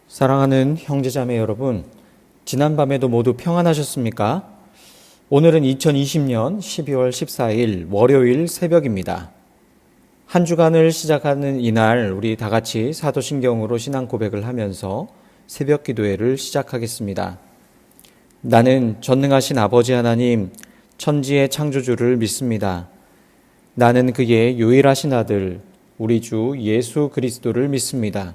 사랑하는 형제자매 여러분, 지난밤에도 모두 평안하셨습니까? 오늘은 2020년 12월 14일 월요일 새벽입니다. 한 주간을 시작하는 이날 우리 다 같이 사도신경으로 신앙 고백을 하면서 새벽 기도회를 시작하겠습니다. 나는 전능하신 아버지 하나님, 천지의 창조주를 믿습니다. 나는 그의 유일하신 아들, 우리 주 예수 그리스도를 믿습니다.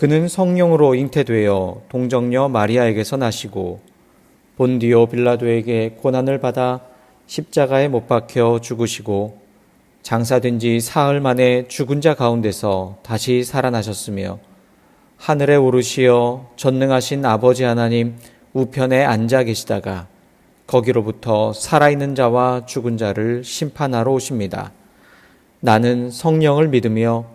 그는 성령으로 잉태되어 동정녀 마리아에게서 나시고 본디오 빌라도에게 고난을 받아 십자가에 못 박혀 죽으시고 장사된 지 사흘 만에 죽은 자 가운데서 다시 살아나셨으며 하늘에 오르시어 전능하신 아버지 하나님 우편에 앉아 계시다가 거기로부터 살아있는 자와 죽은 자를 심판하러 오십니다. 나는 성령을 믿으며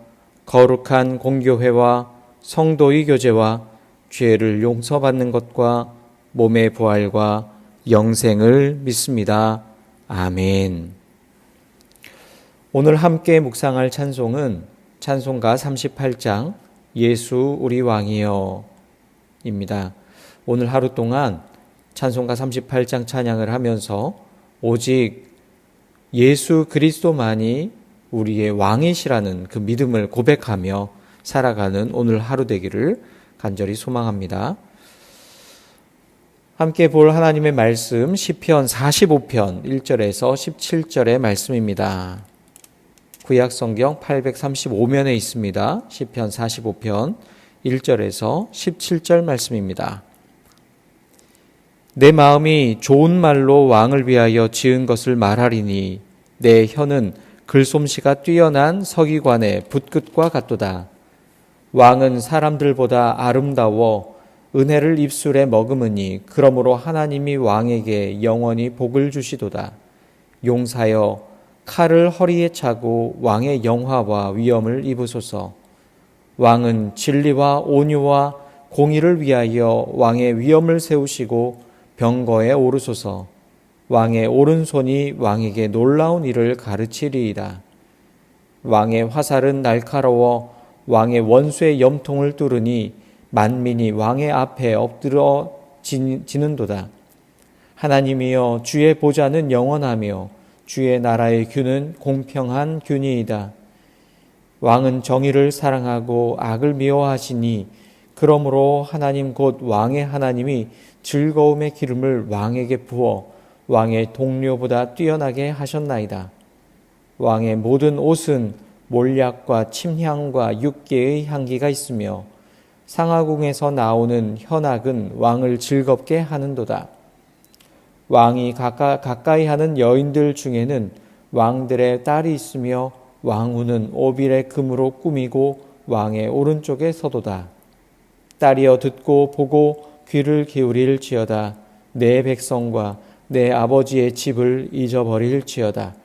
거룩한 공교회와 성도의 교제와 죄를 용서받는 것과 몸의 부활과 영생을 믿습니다. 아멘. 오늘 함께 묵상할 찬송은 찬송가 38장 예수 우리 왕이여 입니다. 오늘 하루 동안 찬송가 38장 찬양을 하면서 오직 예수 그리스도만이 우리의 왕이시라는 그 믿음을 고백하며 살아가는 오늘 하루 되기를 간절히 소망합니다. 함께 볼 하나님의 말씀 시편 45편 1절에서 17절의 말씀입니다. 구약 성경 835면에 있습니다. 시편 45편 1절에서 17절 말씀입니다. 내 마음이 좋은 말로 왕을 위하여 지은 것을 말하리니 내 혀는 글솜씨가 뛰어난 서기관의 붓끝과 같도다. 왕은 사람들보다 아름다워 은혜를 입술에 머금으니 그러므로 하나님이 왕에게 영원히 복을 주시도다. 용사여 칼을 허리에 차고 왕의 영화와 위엄을 입으소서. 왕은 진리와 온유와 공의를 위하여 왕의 위엄을 세우시고 병거에 오르소서. 왕의 오른손이 왕에게 놀라운 일을 가르치리이다. 왕의 화살은 날카로워 왕의 원수의 염통을 뚫으니 만민이 왕의 앞에 엎드려 지는도다. 하나님이여 주의 보좌는 영원하며 주의 나라의 균은 공평한 균이이다. 왕은 정의를 사랑하고 악을 미워하시니 그러므로 하나님 곧 왕의 하나님이 즐거움의 기름을 왕에게 부어 왕의 동료보다 뛰어나게 하셨나이다. 왕의 모든 옷은 몰약과 침향과 육개의 향기가 있으며 상하궁에서 나오는 현악은 왕을 즐겁게 하는도다. 왕이 가까이 하는 여인들 중에는 왕들의 딸이 있으며 왕후는 오빌의 금으로 꾸미고 왕의 오른쪽에 서도다. 딸이여 듣고 보고 귀를 기울일지어다. 내 백성과 내 아버지의 집을 잊어버릴지어다.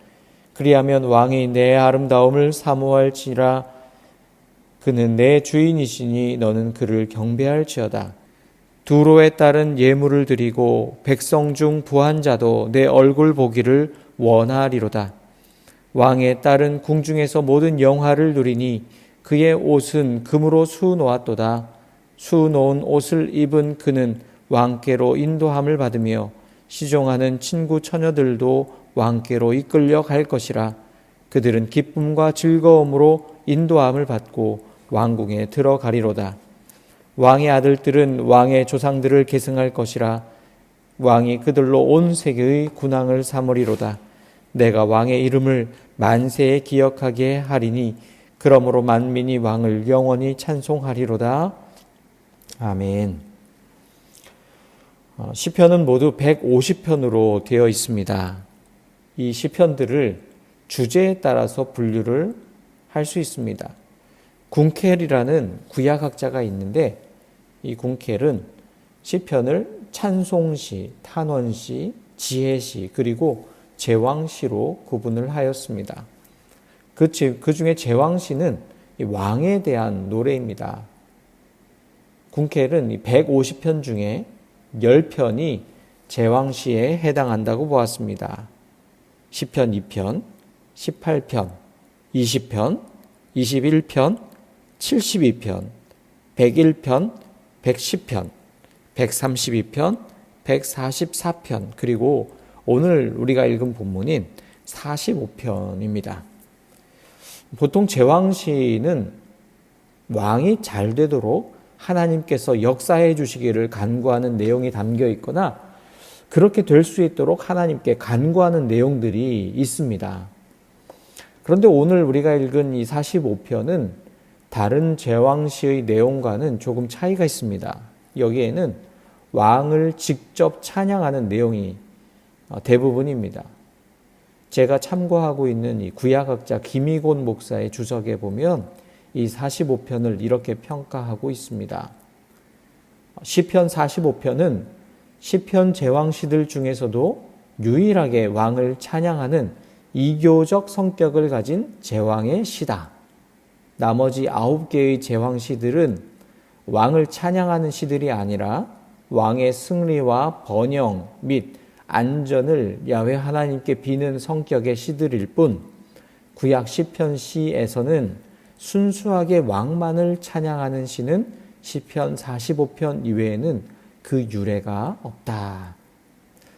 그리하면 왕이 내 아름다움을 사모할지라. 그는 내 주인이시니 너는 그를 경배할지어다. 두로의 딸은 예물을 드리고 백성 중 부한 자도 내 얼굴 보기를 원하리로다. 왕의 딸은 궁중에서 모든 영화를 누리니 그의 옷은 금으로 수놓았도다. 수놓은 옷을 입은 그는 왕께로 인도함을 받으며 시종하는 친구 처녀들도 왕께로 이끌려 갈 것이라. 그들은 기쁨과 즐거움으로 인도함을 받고 왕궁에 들어가리로다. 왕의 아들들은 왕의 조상들을 계승할 것이라. 왕이 그들로 온 세계의 군왕을 삼으리로다. 내가 왕의 이름을 만세에 기억하게 하리니 그러므로 만민이 왕을 영원히 찬송하리로다. 아멘. 시편은 모두 150편으로 되어 있습니다. 이 시편들을 주제에 따라서 분류를 할 수 있습니다. 궁켈이라는 구약학자가 있는데 이 궁켈은 시편을 찬송시, 탄원시, 지혜시 그리고 제왕시로 구분을 하였습니다. 그 중에 제왕시는 왕에 대한 노래입니다. 궁켈은 150편 중에 10편이 제왕시에 해당한다고 보았습니다. 시편 2편, 18편, 20편, 21편, 72편, 101편, 110편, 132편, 144편, 그리고 오늘 우리가 읽은 본문인 45편입니다. 보통 제왕시는 왕이 잘 되도록 하나님께서 역사해 주시기를 간구하는 내용이 담겨 있거나 그렇게 될 수 있도록 하나님께 간구하는 내용들이 있습니다. 그런데 오늘 우리가 읽은 이 45편은 다른 제왕시의 내용과는 조금 차이가 있습니다. 여기에는 왕을 직접 찬양하는 내용이 대부분입니다. 제가 참고하고 있는 이 구약학자 김희곤 목사의 주석에 보면 이 45편을 이렇게 평가하고 있습니다. 시편 45편은 시편 제왕시들 중에서도 유일하게 왕을 찬양하는 이교적 성격을 가진 제왕의 시다. 나머지 9개의 제왕시들은 왕을 찬양하는 시들이 아니라 왕의 승리와 번영 및 안전을 야훼 하나님께 비는 성격의 시들일 뿐 구약 시편 시에서는 순수하게 왕만을 찬양하는 시는 시편 45편 이외에는 그 유래가 없다.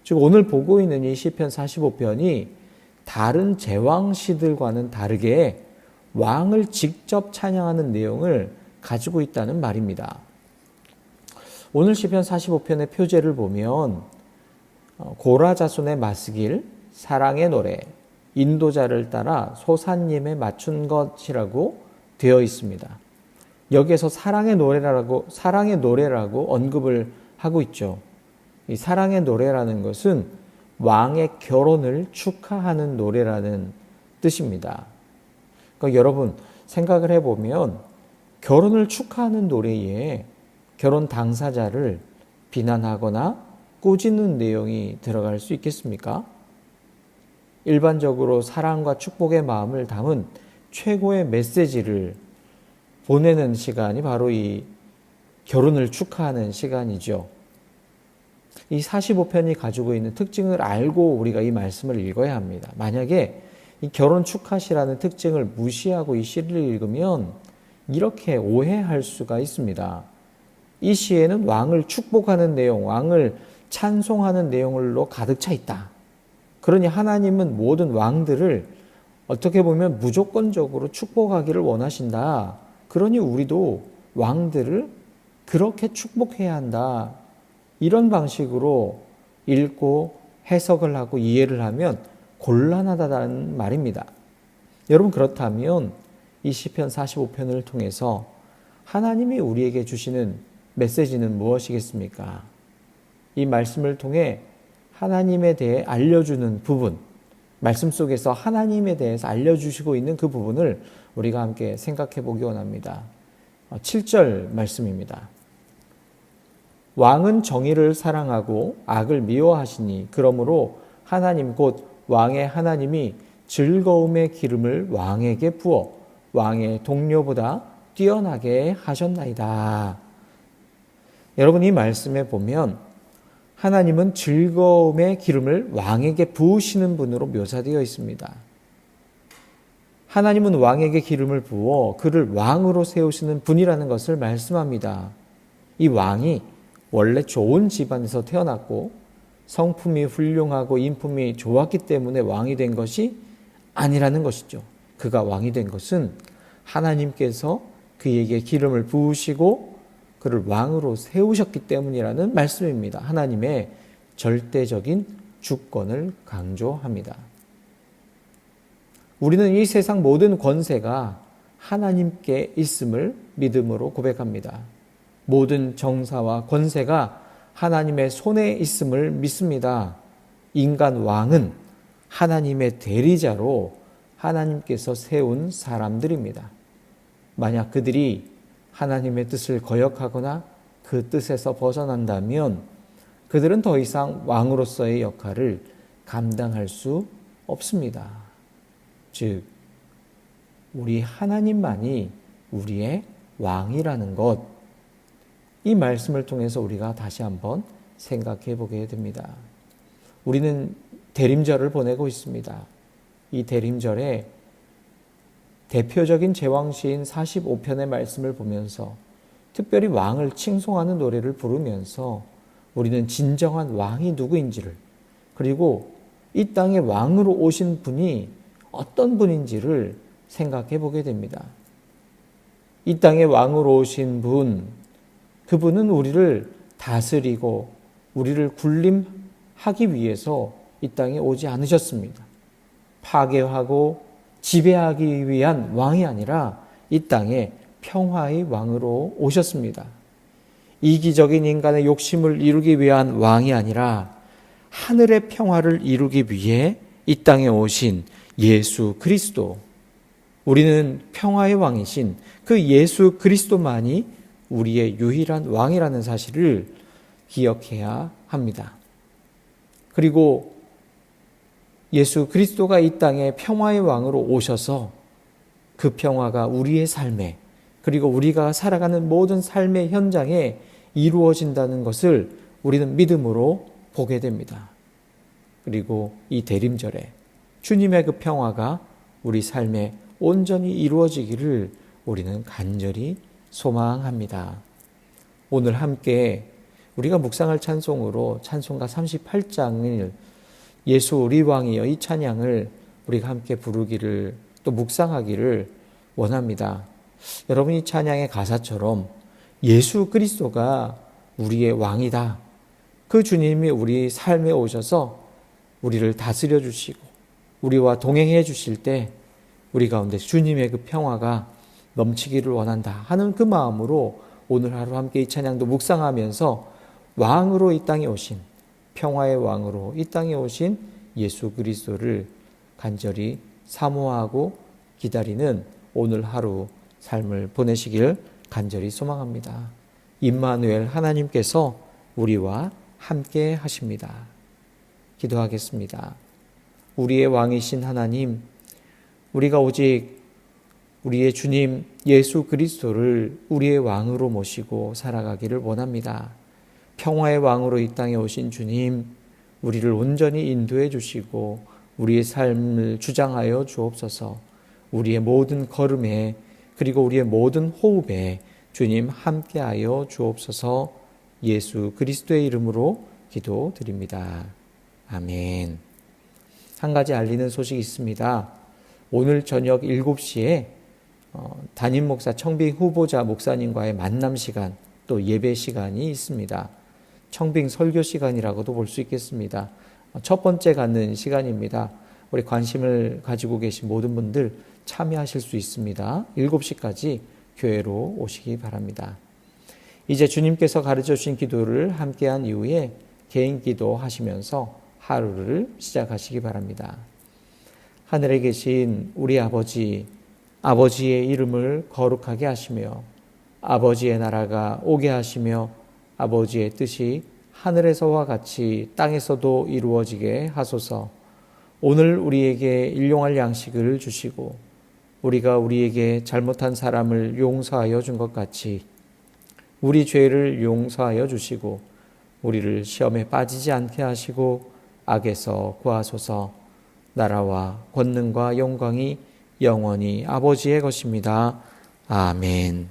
즉 오늘 보고 있는 이 시편 45편이 다른 제왕시들과는 다르게 왕을 직접 찬양하는 내용을 가지고 있다는 말입니다. 오늘 시편 45편의 표제를 보면 고라 자손의 마스길, 사랑의 노래, 인도자를 따라 소산님에 맞춘 것이라고 되어 있습니다. 여기에서 사랑의 노래라고 언급을 하고 있죠. 이 사랑의 노래라는 것은 왕의 결혼을 축하하는 노래라는 뜻입니다. 그러니까 여러분 생각을 해보면 결혼을 축하하는 노래에 결혼 당사자를 비난하거나 꾸짖는 내용이 들어갈 수 있겠습니까? 일반적으로 사랑과 축복의 마음을 담은 최고의 메시지를 보내는 시간이 바로 이 결혼을 축하하는 시간이죠. 이 45편이 가지고 있는 특징을 알고 우리가 이 말씀을 읽어야 합니다. 만약에 이 결혼 축하시라는 특징을 무시하고 이 시를 읽으면 이렇게 오해할 수가 있습니다. 이 시에는 왕을 축복하는 내용, 왕을 찬송하는 내용으로 가득 차 있다. 그러니 하나님은 모든 왕들을 어떻게 보면 무조건적으로 축복하기를 원하신다. 그러니 우리도 왕들을 그렇게 축복해야 한다. 이런 방식으로 읽고 해석을 하고 이해를 하면 곤란하다는 말입니다. 여러분 그렇다면 이 시편 45편을 통해서 하나님이 우리에게 주시는 메시지는 무엇이겠습니까? 이 말씀을 통해 하나님에 대해 알려주는 부분, 말씀 속에서 하나님에 대해서 알려주시고 있는 그 부분을 우리가 함께 생각해 보기 원합니다. 7절 말씀입니다. 왕은 정의를 사랑하고 악을 미워하시니 그러므로 하나님 곧 왕의 하나님이 즐거움의 기름을 왕에게 부어 왕의 동료보다 뛰어나게 하셨나이다. 여러분 이 말씀에 보면 하나님은 즐거움의 기름을 왕에게 부으시는 분으로 묘사되어 있습니다. 하나님은 왕에게 기름을 부어 그를 왕으로 세우시는 분이라는 것을 말씀합니다. 이 왕이 원래 좋은 집안에서 태어났고 성품이 훌륭하고 인품이 좋았기 때문에 왕이 된 것이 아니라는 것이죠. 그가 왕이 된 것은 하나님께서 그에게 기름을 부으시고 그를 왕으로 세우셨기 때문이라는 말씀입니다. 하나님의 절대적인 주권을 강조합니다. 우리는 이 세상 모든 권세가 하나님께 있음을 믿음으로 고백합니다. 모든 정사와 권세가 하나님의 손에 있음을 믿습니다. 인간 왕은 하나님의 대리자로 하나님께서 세운 사람들입니다. 만약 그들이 하나님의 뜻을 거역하거나 그 뜻에서 벗어난다면 그들은 더 이상 왕으로서의 역할을 감당할 수 없습니다. 즉, 우리 하나님만이 우리의 왕이라는 것, 이 말씀을 통해서 우리가 다시 한번 생각해 보게 됩니다. 우리는 대림절을 보내고 있습니다. 이 대림절에 대표적인 제왕시인 45편의 말씀을 보면서 특별히 왕을 칭송하는 노래를 부르면서 우리는 진정한 왕이 누구인지를, 그리고 이 땅에 왕으로 오신 분이 어떤 분인지를 생각해 보게 됩니다. 이 땅에 왕으로 오신 분, 그분은 우리를 다스리고 우리를 군림하기 위해서 이 땅에 오지 않으셨습니다. 파괴하고 지배하기 위한 왕이 아니라 이 땅에 평화의 왕으로 오셨습니다. 이기적인 인간의 욕심을 이루기 위한 왕이 아니라 하늘의 평화를 이루기 위해 이 땅에 오신 예수 그리스도, 우리는 평화의 왕이신 그 예수 그리스도만이 우리의 유일한 왕이라는 사실을 기억해야 합니다. 그리고 예수 그리스도가 이 땅에 평화의 왕으로 오셔서 그 평화가 우리의 삶에, 그리고 우리가 살아가는 모든 삶의 현장에 이루어진다는 것을 우리는 믿음으로 보게 됩니다. 그리고 이 대림절에 주님의 그 평화가 우리 삶에 온전히 이루어지기를 우리는 간절히 소망합니다. 오늘 함께 우리가 묵상할 찬송으로 찬송가 38장을 예수 우리 왕이여, 이 찬양을 우리가 함께 부르기를, 또 묵상하기를 원합니다. 여러분, 이 찬양의 가사처럼 예수 그리스도가 우리의 왕이다, 그 주님이 우리 삶에 오셔서 우리를 다스려 주시고 우리와 동행해 주실 때 우리 가운데 주님의 그 평화가 넘치기를 원한다 하는 그 마음으로 오늘 하루 함께 이 찬양도 묵상하면서 왕으로 이 땅에 오신, 평화의 왕으로 이 땅에 오신 예수 그리스도를 간절히 사모하고 기다리는 오늘 하루 삶을 보내시길 간절히 소망합니다. 임마누엘, 하나님께서 우리와 함께 하십니다. 기도하겠습니다. 우리의 왕이신 하나님, 우리가 오직 우리의 주님 예수 그리스도를 우리의 왕으로 모시고 살아가기를 원합니다. 평화의 왕으로 이 땅에 오신 주님, 우리를 온전히 인도해 주시고 우리의 삶을 주장하여 주옵소서. 우리의 모든 걸음에, 그리고 우리의 모든 호흡에 주님 함께하여 주옵소서. 예수 그리스도의 이름으로 기도드립니다. 아멘. 한 가지 알리는 소식이 있습니다. 오늘 저녁 7시에 담임 목사 청빙 후보자 목사님과의 만남 시간, 또 예배 시간이 있습니다. 청빙 설교 시간이라고도 볼 수 있겠습니다. 첫 번째 갖는 시간입니다. 우리 관심을 가지고 계신 모든 분들 참여하실 수 있습니다. 7시까지 교회로 오시기 바랍니다. 이제 주님께서 가르쳐 주신 기도를 함께한 이후에 개인 기도 하시면서 하루를 시작하시기 바랍니다. 하늘에 계신 우리 아버지, 아버지의 이름을 거룩하게 하시며 아버지의 나라가 오게 하시며 아버지의 뜻이 하늘에서와 같이 땅에서도 이루어지게 하소서. 오늘 우리에게 일용할 양식을 주시고 우리가 우리에게 잘못한 사람을 용서하여 준 것 같이 우리 죄를 용서하여 주시고 우리를 시험에 빠지지 않게 하시고 악에서 구하소서. 나라와 권능과 영광이 영원히 아버지의 것입니다. 아멘.